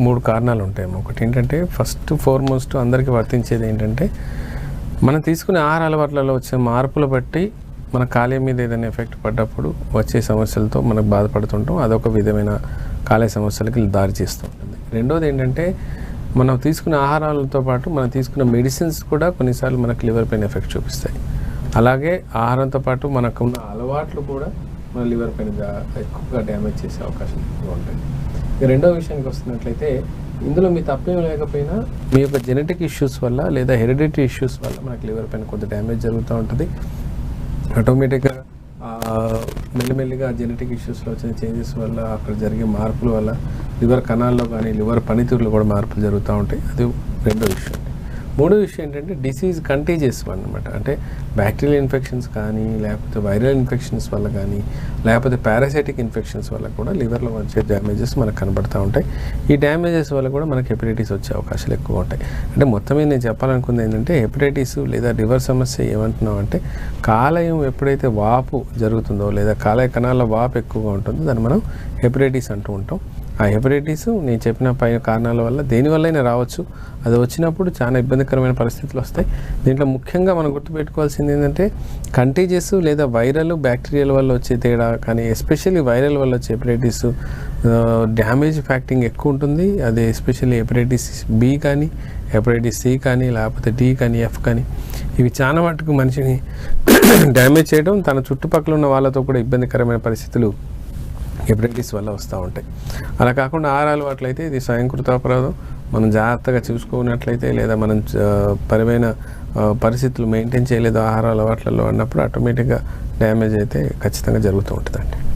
మూడు కారణాలు ఉంటాయి. ఒకటి ఏంటంటే ఫస్ట్ ఫార్మోస్ట్ అందరికీ వర్తించేది ఏంటంటే మనం తీసుకునే ఆహార అలవాట్లలో వచ్చే మార్పులు బట్టి మన కాలేయం మీద ఏదైనా ఎఫెక్ట్ పడ్డప్పుడు వచ్చే సమస్యలతో మనకు బాధపడుతుంటాం. అదొక విధమైన కాలేయ సమస్యలకి దారి చేస్తూ ఉంటుంది. రెండోది ఏంటంటే మనం తీసుకునే ఆహారాలతో పాటు మనం తీసుకున్న మెడిసిన్స్ కూడా కొన్నిసార్లు మనకు లివర్ పైన ఎఫెక్ట్ చూపిస్తాయి. అలాగే ఆహారంతో పాటు మనకు ఉన్న అలవాట్లు కూడా మన లివర్ పైన ఎక్కువగా డ్యామేజ్ చేసే అవకాశం ఎక్కువ ఉంటుంది. ఇక రెండో విషయానికి వస్తున్నట్లయితే ఇందులో మీ తప్పేం లేకపోయినా మీ యొక్క జెనెటిక్ ఇష్యూస్ వల్ల లేదా హెరిడిటరీ ఇష్యూస్ వల్ల మనకు లివర్ పైన కొంత డ్యామేజ్ జరుగుతూ ఉంటుంది. ఆటోమేటిక్గా మెల్లిమెల్లిగా జెనెటిక్ ఇష్యూస్లో వచ్చిన చేంజెస్ వల్ల అక్కడ జరిగే మార్పుల వల్ల లివర్ కణాల్లో కానీ లివర్ పనితీరులో కూడా మార్పులు జరుగుతూ ఉంటాయి. అది రెండో విషయం. మూడో విషయం ఏంటంటే డిసీజ్ కంటేజియస్ అనమాట. అంటే బ్యాక్టీరియల్ ఇన్ఫెక్షన్స్ కానీ లేకపోతే వైరల్ ఇన్ఫెక్షన్స్ వల్ల కానీ లేకపోతే పారాసైటిక్ ఇన్ఫెక్షన్స్ వల్ల కూడా లివర్లో వచ్చే డ్యామేజెస్ మనకు కనబడుతూ ఉంటాయి. ఈ డ్యామేజెస్ వల్ల కూడా మనకి హెపటైటిస్ వచ్చే అవకాశాలు ఎక్కువ ఉంటాయి. అంటే మొత్తం మీద నేను చెప్పాలనుకుంది ఏంటంటే హెపటైటిస్ లేదా లివర్ సమస్య ఏమంటున్నాం అంటే కాలేయం ఎప్పుడైతే వాపు జరుగుతుందో లేదా కాలేయ కణాల వాపు ఎక్కువగా ఉంటుందో దాన్ని మనం హెపటైటిస్ అంటూ ఉంటాం. ఆ హెపటైటిస్ నేను చెప్పిన పైన కారణాల వల్ల దేనివల్లైనా రావచ్చు. అది వచ్చినప్పుడు చాలా ఇబ్బందికరమైన పరిస్థితులు వస్తాయి. దీంట్లో ముఖ్యంగా మనం గుర్తుపెట్టుకోవాల్సింది ఏంటంటే కంటేజియస్ లేదా వైరల్ బ్యాక్టీరియల్ వల్ల వచ్చే తేడా కానీ ఎస్పెషల్లీ వైరల్ వల్ల వచ్చే హెపటైటిస్ డ్యామేజ్ ఫ్యాక్టింగ్ ఎక్కువ ఉంటుంది. అది ఎస్పెషల్లీ హెపటైటిస్ బి కానీ హెపటైటిస్ సి కానీ లేకపోతే డి కానీ ఎఫ్ కానీ ఇవి చాలా మటుకు మనిషిని డ్యామేజ్ చేయడం తన చుట్టుపక్కల ఉన్న వాళ్ళతో కూడా ఇబ్బందికరమైన పరిస్థితులు హెపటైటిస్ వల్ల వస్తూ ఉంటాయి. అలా కాకుండా ఆహార అలవాట్లయితే ఇది స్వయంకృత అపరాధం. మనం జాగ్రత్తగా చూసుకున్నట్లయితే లేదా మనం పరిమైన పరిస్థితులు మెయింటైన్ చేయలేదు ఆహార అలవాట్లలో అన్నప్పుడు ఆటోమేటిక్గా డ్యామేజ్ అయితే ఖచ్చితంగా జరుగుతూ ఉంటుందండి.